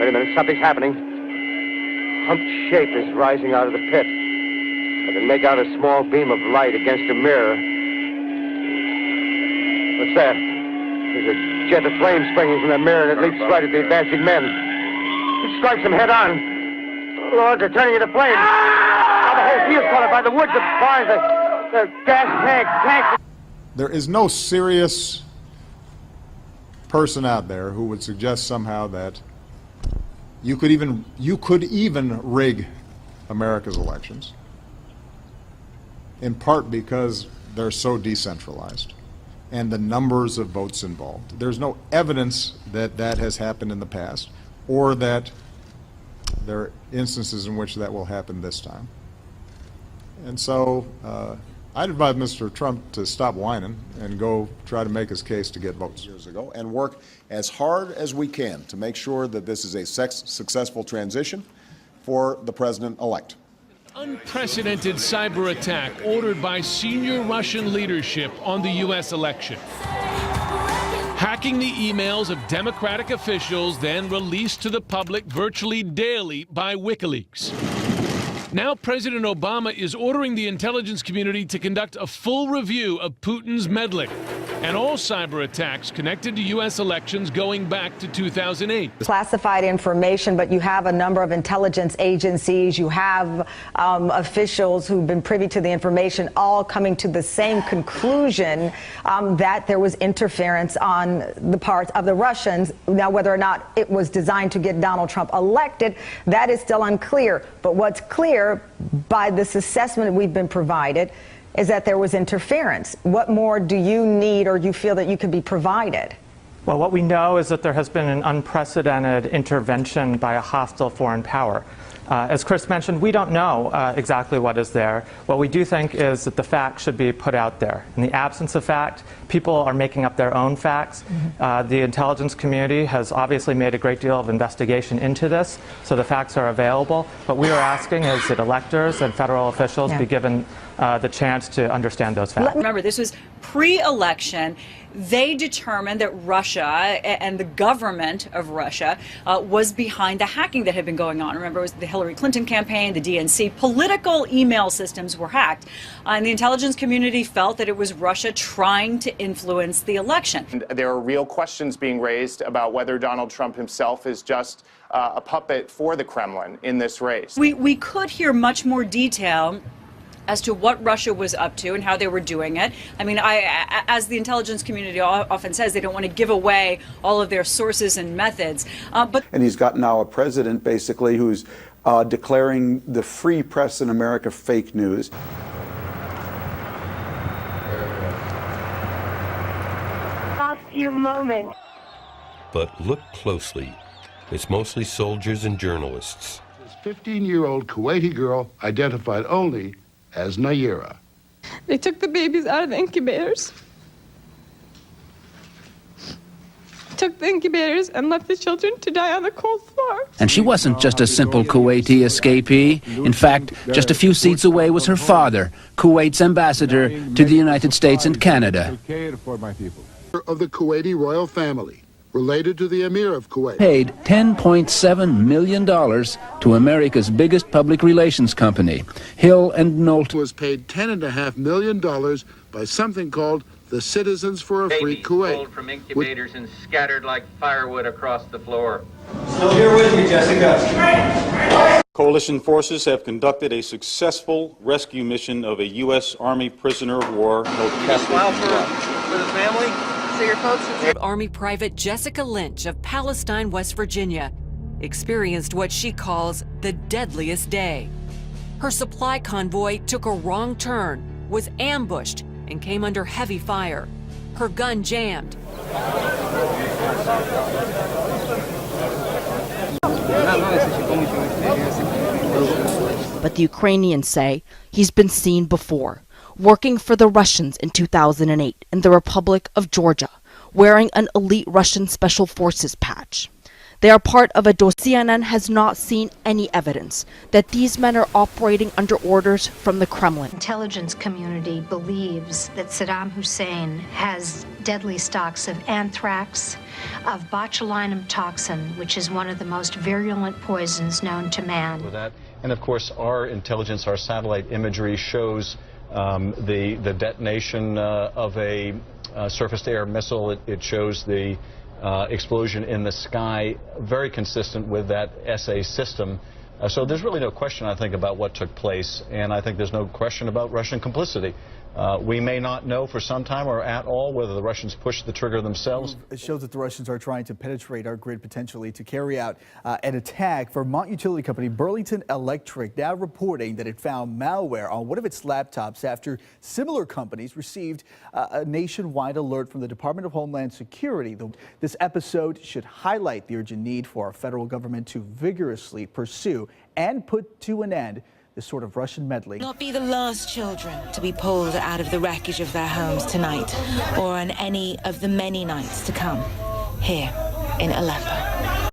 Wait a minute, something's happening. Humped shape is rising out of the pit. I can make out a small beam of light against a mirror. What's that? There's a jet of flame springing from the mirror, and it leaps right at the advancing men. It strikes them head on. Lord, they're turning into flames. Now the whole field's caught up by the woods, the barns, the gas tanks. There is no serious person out there who would suggest somehow that you could even rig America's elections, in part because they're so decentralized and the numbers of votes involved. There's no evidence that that has happened in the past, or that there are instances in which that will happen this time. And so I'd advise Mr. Trump to stop whining and go try to make his case to get votes. Years ago, and work as hard as we can to make sure that this is a successful transition for the president-elect. Unprecedented cyber attack ordered by senior Russian leadership on the U.S. election. Hacking the emails of Democratic officials, then released to the public virtually daily by WikiLeaks. Now President Obama is ordering the intelligence community to conduct a full review of Putin's meddling and all cyber attacks connected to U.S. elections going back to 2008. Classified information, but you have a number of intelligence agencies, you have officials who've been privy to the information, all coming to the same conclusion that there was interference on the part of the Russians. Now, whether or not it was designed to get Donald Trump elected, that is still unclear. But what's clear by this assessment we've been provided is that there was interference. What more do you need, or do you feel that you could be provided? Well, what we know is that there has been an unprecedented intervention by a hostile foreign power. As Chris mentioned, we don't know exactly what is there. What we do think is that the facts should be put out there. In the absence of fact, people are making up their own facts. The intelligence community has obviously made a great deal of investigation into this, so the facts are available. What we are asking is that electors and federal officials be given the chance to understand those facts. Remember, this was pre-election. They determined that Russia and the government of Russia was behind the hacking that had been going on. Remember, it was the Hillary Clinton campaign, the DNC. Political email systems were hacked. And the intelligence community felt that it was Russia trying to influence the election. And there are real questions being raised about whether Donald Trump himself is just a puppet for the Kremlin in this race. We could hear much more detail as to what Russia was up to and how they were doing it. I mean, as the intelligence community often says, they don't want to give away all of their sources and methods. And he's got now a president, basically, who's declaring the free press in America fake news. Last few moments. But look closely. It's mostly soldiers and journalists. This 15-year-old Kuwaiti girl identified only as Nayira. They took the babies out of the incubators. Took the incubators and left the children to die on the cold floor. And she wasn't just a simple Kuwaiti escapee. In fact, just a few seats away was her father, Kuwait's ambassador to the United States and Canada. Of the Kuwaiti royal family, related to the Emir of Kuwait. Paid $10.7 million to America's biggest public relations company, Hill and Knowlton. Was paid $10.5 million by something called the Citizens for a Free Kuwait. Pulled from incubators and scattered like firewood across the floor. Still here with me, Jessica. Coalition forces have conducted a successful rescue mission of a U.S. Army prisoner of war held captive. Smile for the family. Army Private Jessica Lynch of Palestine, West Virginia, experienced what she calls the deadliest day. Her supply convoy took a wrong turn, was ambushed, and came under heavy fire. Her gun jammed. But the Ukrainians say he's been seen before, working for the Russians in 2008 in the Republic of Georgia, wearing an elite Russian Special Forces patch. They are part of a dossier. CNN has not seen any evidence that these men are operating under orders from the Kremlin. Intelligence community believes that Saddam Hussein has deadly stocks of anthrax, of botulinum toxin, which is one of the most virulent poisons known to man. With that, and of course, our intelligence, our satellite imagery shows the detonation of a surface-to-air missile. It shows the explosion in the sky, very consistent with that SA system. So there's really no question, I think, about what took place, and I think there's no question about Russian complicity. We may not know for some time or at all whether the Russians pushed the trigger themselves. It shows that the Russians are trying to penetrate our grid potentially to carry out an attack. Vermont utility company Burlington Electric now reporting that it found malware on one of its laptops after similar companies received a nationwide alert from the Department of Homeland Security. This episode should highlight the urgent need for our federal government to vigorously pursue and put to an end this sort of Russian meddling. Not be the last children to be pulled out of the wreckage of their homes tonight, or on any of the many nights to come, here in Aleppo.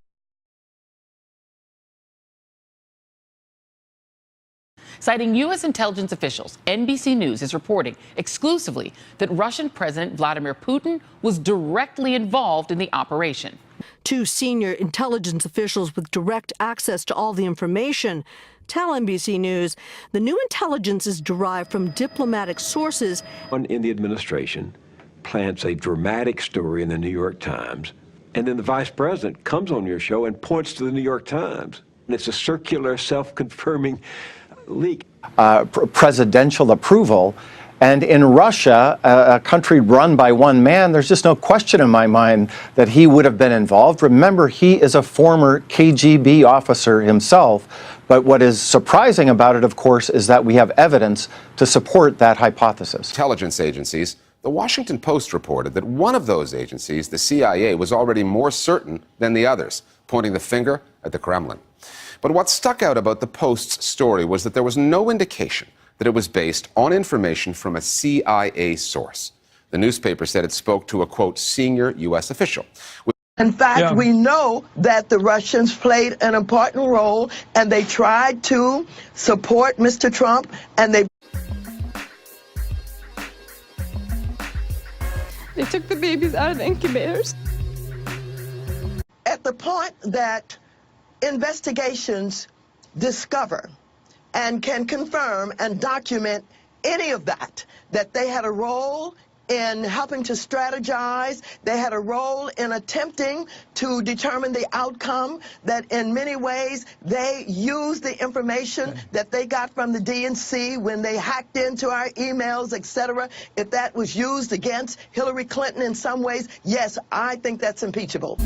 Citing U.S. intelligence officials, NBC News is reporting exclusively that Russian President Vladimir Putin was directly involved in the operation. Two senior intelligence officials with direct access to all the information tell NBC News the new intelligence is derived from diplomatic sources. One in the administration plants a dramatic story in the New York Times, and then the vice president comes on your show and points to the New York Times. And it's a circular, self-confirming leak. Presidential approval. And in Russia, a country run by one man, there's just no question in my mind that he would have been involved. Remember, he is a former KGB officer himself. But what is surprising about it, of course, is that we have evidence to support that hypothesis. Intelligence agencies. The Washington Post reported that one of those agencies, the CIA, was already more certain than the others, pointing the finger at the Kremlin. But what stuck out about the Post's story was that there was no indication that it was based on information from a CIA source. The newspaper said it spoke to a, quote, senior U.S. official. In fact, we know that the Russians played an important role, and they tried to support Mr. Trump, and they took the babies out of the incubators. At the point that investigations discover and can confirm and document any of that they had a role in helping to strategize, they had a role in attempting to determine the outcome, that in many ways they used the information that they got from the DNC when they hacked into our emails, etc. If that was used against Hillary Clinton in some ways, yes, I think that's impeachable.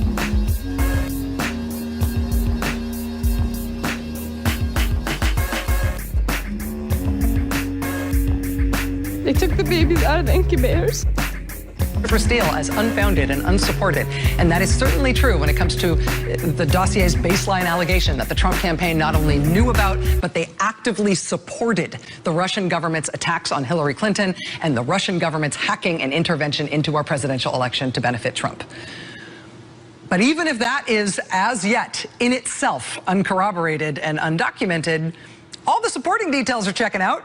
They took the babies out of the incubators. For Steele as unfounded and unsupported. And that is certainly true when it comes to the dossier's baseline allegation that the Trump campaign not only knew about, but they actively supported the Russian government's attacks on Hillary Clinton and the Russian government's hacking and intervention into our presidential election to benefit Trump. But even if that is, as yet, in itself uncorroborated and undocumented, all the supporting details are checking out.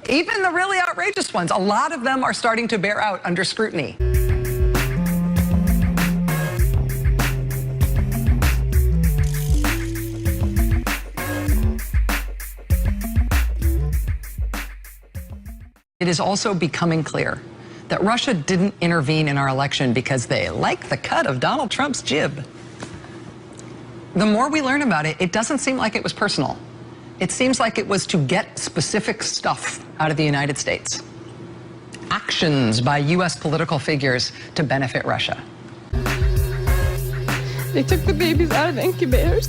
Even the really outrageous ones, a lot of them are starting to bear out under scrutiny. It is also becoming clear that Russia didn't intervene in our election because they like the cut of Donald Trump's jib. The more we learn about it, it doesn't seem like it was personal. It seems like it was to get specific stuff out of the United States. Actions by U.S. political figures to benefit Russia. They took the babies out of the incubators.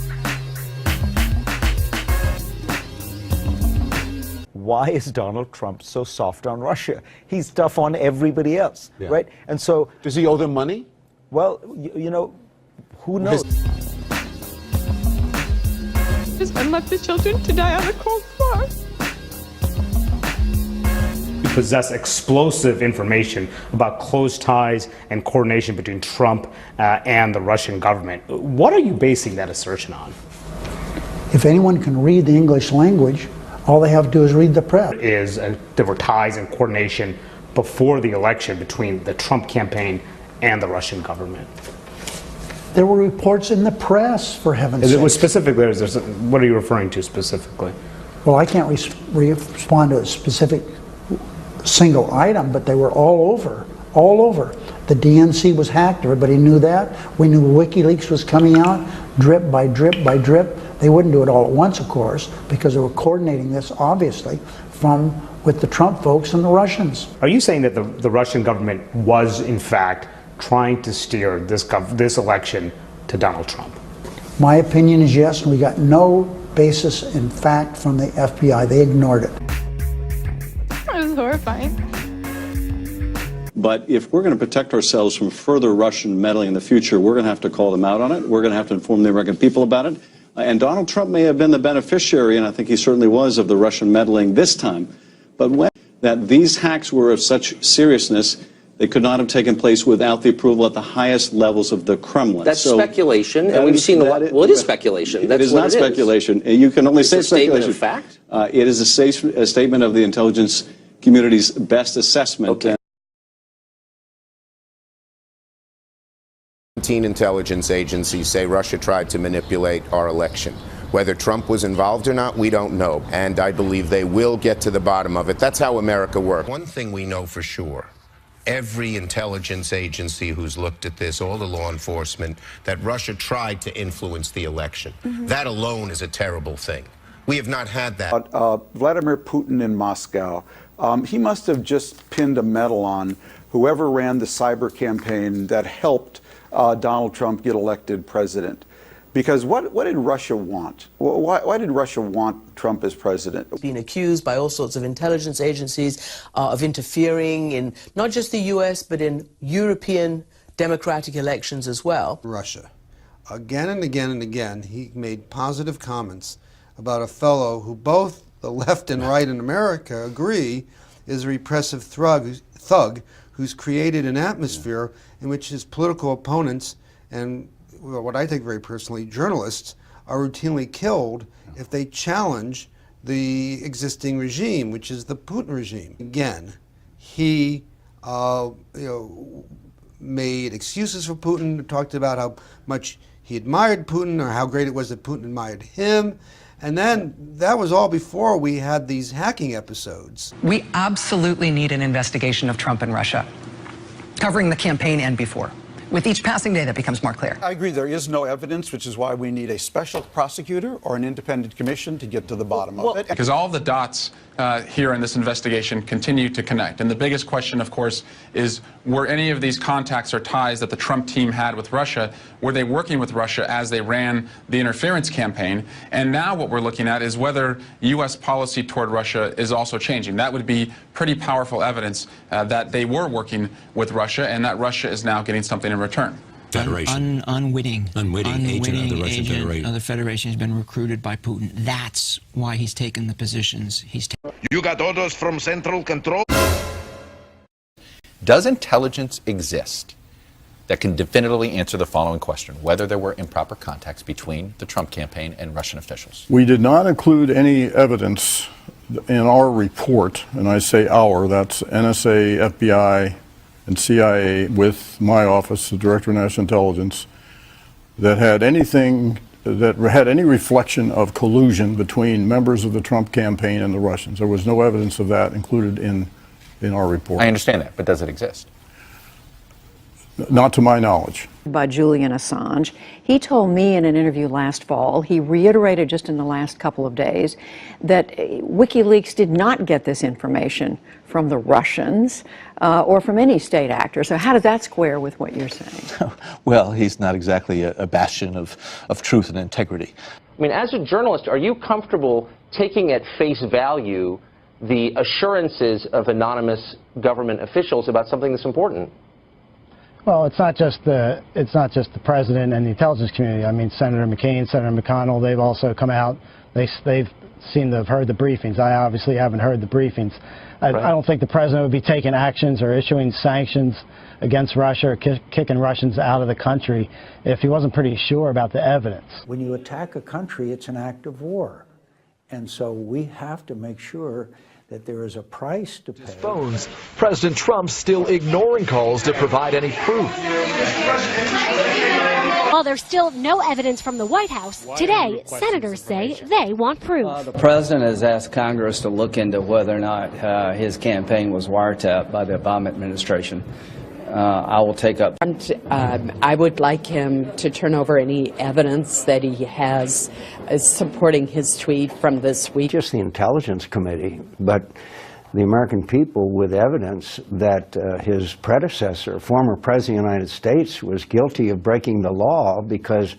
Why is Donald Trump so soft on Russia? He's tough on everybody else, right? And so... Does he owe them money? Well, you know, who knows? And left the children to die on the cold floor. possess explosive information about close ties and coordination between Trump and the Russian government. What are you basing that assertion on? If anyone can read the English language, all they have to do is read the press. There were ties and coordination before the election between the Trump campaign and the Russian government. There were reports in the press, for heaven's sake. It was specifically, what are you referring to specifically? Well, I can't respond to a specific single item, but they were all over, all over. The DNC was hacked, everybody knew that. We knew WikiLeaks was coming out, drip by drip by drip. They wouldn't do it all at once, of course, because they were coordinating this, obviously, with the Trump folks and the Russians. Are you saying that the Russian government was, in fact, trying to steer this election to Donald Trump? My opinion is yes, and we got no basis in fact from the FBI. They ignored it. It was horrifying. But if we're going to protect ourselves from further Russian meddling in the future, we're going to have to call them out on it. We're going to have to inform the American people about it. And Donald Trump may have been the beneficiary, and I think he certainly was, of the Russian meddling this time. But when that these hacks were of such seriousness, they could not have taken place without the approval at the highest levels of the Kremlin. That's speculation, and we've seen a lot. Well, it is speculation. That's it is what not it speculation. You can only say speculation. It's a statement of fact? It is a statement of the intelligence community's best assessment. Okay. 17 intelligence agencies say Russia tried to manipulate our election. Whether Trump was involved or not, we don't know. And I believe they will get to the bottom of it. That's how America works. One thing we know for sure, every intelligence agency who's looked at this, all the law enforcement, that Russia tried to influence the election. That alone is a terrible thing. We have not had that. Vladimir Putin in Moscow, he must have just pinned a medal on whoever ran the cyber campaign that helped Donald Trump get elected president. Because what did Russia want? Why did Russia want Trump as president? Being accused by all sorts of intelligence agencies of interfering in not just the US, but in European democratic elections as well. Russia. Again and again and again, he made positive comments about a fellow who both the left and right in America agree is a repressive thug who's created an atmosphere in which his political opponents and what I take very personally, journalists are routinely killed if they challenge the existing regime, which is the Putin regime. Again, he made excuses for Putin, talked about how much he admired Putin or how great it was that Putin admired him. And then that was all before we had these hacking episodes. We absolutely need an investigation of Trump and Russia, covering the campaign and before. With each passing day, that becomes more clear. I agree there is no evidence, which is why we need a special prosecutor or an independent commission to get to the bottom of it. Because all the dots here in this investigation continue to connect. And the biggest question, of course, is were any of these contacts or ties that the Trump team had with Russia, were they working with Russia as they ran the interference campaign? And now what we're looking at is whether U.S. policy toward Russia is also changing. That would be pretty powerful evidence that they were working with Russia and that Russia is now getting something in return. Federation. Unwitting agent of the Russian Federation. Of the Federation has been recruited by Putin. That's why he's taken the positions he's taken. You got orders from central control? Does intelligence exist that can definitively answer the following question, whether there were improper contacts between the Trump campaign and Russian officials? We did not include any evidence in our report, and I say our, that's NSA, FBI, and CIA with my office, the Director of National Intelligence, that had anything, that had any reflection of collusion between members of the Trump campaign and the Russians. There was no evidence of that included in our report. I understand that, but does it exist? Not to my knowledge. By Julian Assange. He told me in an interview last fall, he reiterated just in the last couple of days, that WikiLeaks did not get this information from the Russians or from any state actor. So how does that square with what you're saying? Well, he's not exactly a bastion of truth and integrity. I mean, as a journalist, are you comfortable taking at face value the assurances of anonymous government officials about something that's important? Well, it's not just the president and the intelligence community. I mean, Senator McCain, Senator McConnell, they've also come out. They've seemed to have heard the briefings. I obviously haven't heard the briefings. I don't think the president would be taking actions or issuing sanctions against Russia or kicking Russians out of the country if he wasn't pretty sure about the evidence. When you attack a country, it's an act of war. And so we have to make sure that there is a price to pay. Phones, President Trump still ignoring calls to provide any proof. While there's still no evidence from the White House, today senators say they want proof. The president has asked Congress to look into whether or not his campaign was wiretapped by the Obama administration. I will take up. I would like him to turn over any evidence that he has supporting his tweet from this week. Just the Intelligence Committee, but the American people with evidence that his predecessor, former President of the United States, was guilty of breaking the law because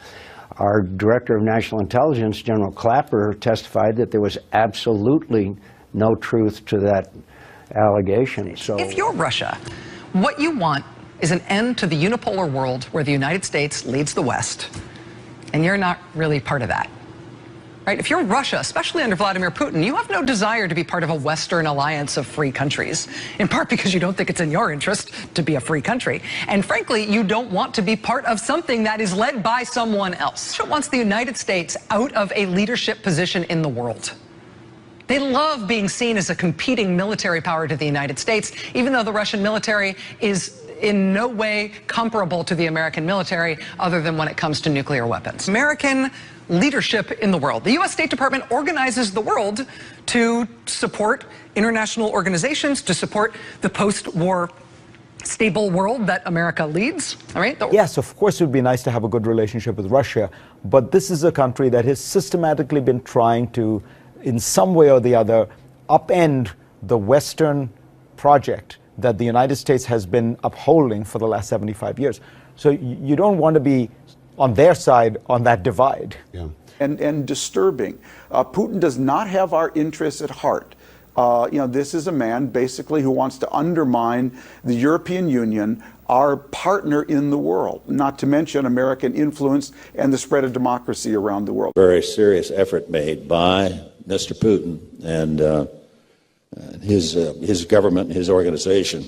our Director of National Intelligence, General Clapper, testified that there was absolutely no truth to that allegation. So, if you're Russia, what you want is an end to the unipolar world where the United States leads the West, and you're not really part of that. Right? If you're Russia, especially under Vladimir Putin, you have no desire to be part of a Western alliance of free countries, in part because you don't think it's in your interest to be a free country. And frankly, you don't want to be part of something that is led by someone else. Russia wants the United States out of a leadership position in the world. They love being seen as a competing military power to the United States, even though the Russian military is in no way comparable to the American military other than when it comes to nuclear weapons. American leadership in the world. The U.S. State Department organizes the world to support international organizations, to support the post-war stable world that America leads. All right? Yes, of course it would be nice to have a good relationship with Russia, but this is a country that has systematically been trying to, in some way or the other, upend the Western project that the United States has been upholding for the last 75 years. So you don't want to be on their side on that divide. Yeah. And disturbing. Putin does not have our interests at heart. This is a man basically who wants to undermine the European Union, our partner in the world, not to mention American influence and the spread of democracy around the world. Very serious effort made by Mr. Putin and his government, his organization,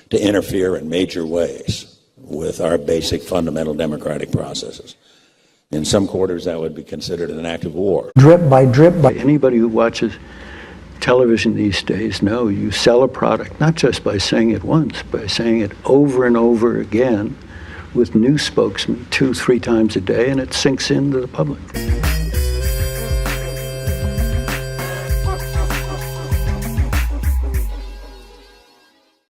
to interfere in major ways with our basic fundamental democratic processes. In some quarters, that would be considered an act of war. Drip by drip by anybody who watches television these days know you sell a product not just by saying it once, by saying it over and over again with new spokesmen 2-3 times a day, and it sinks into the public.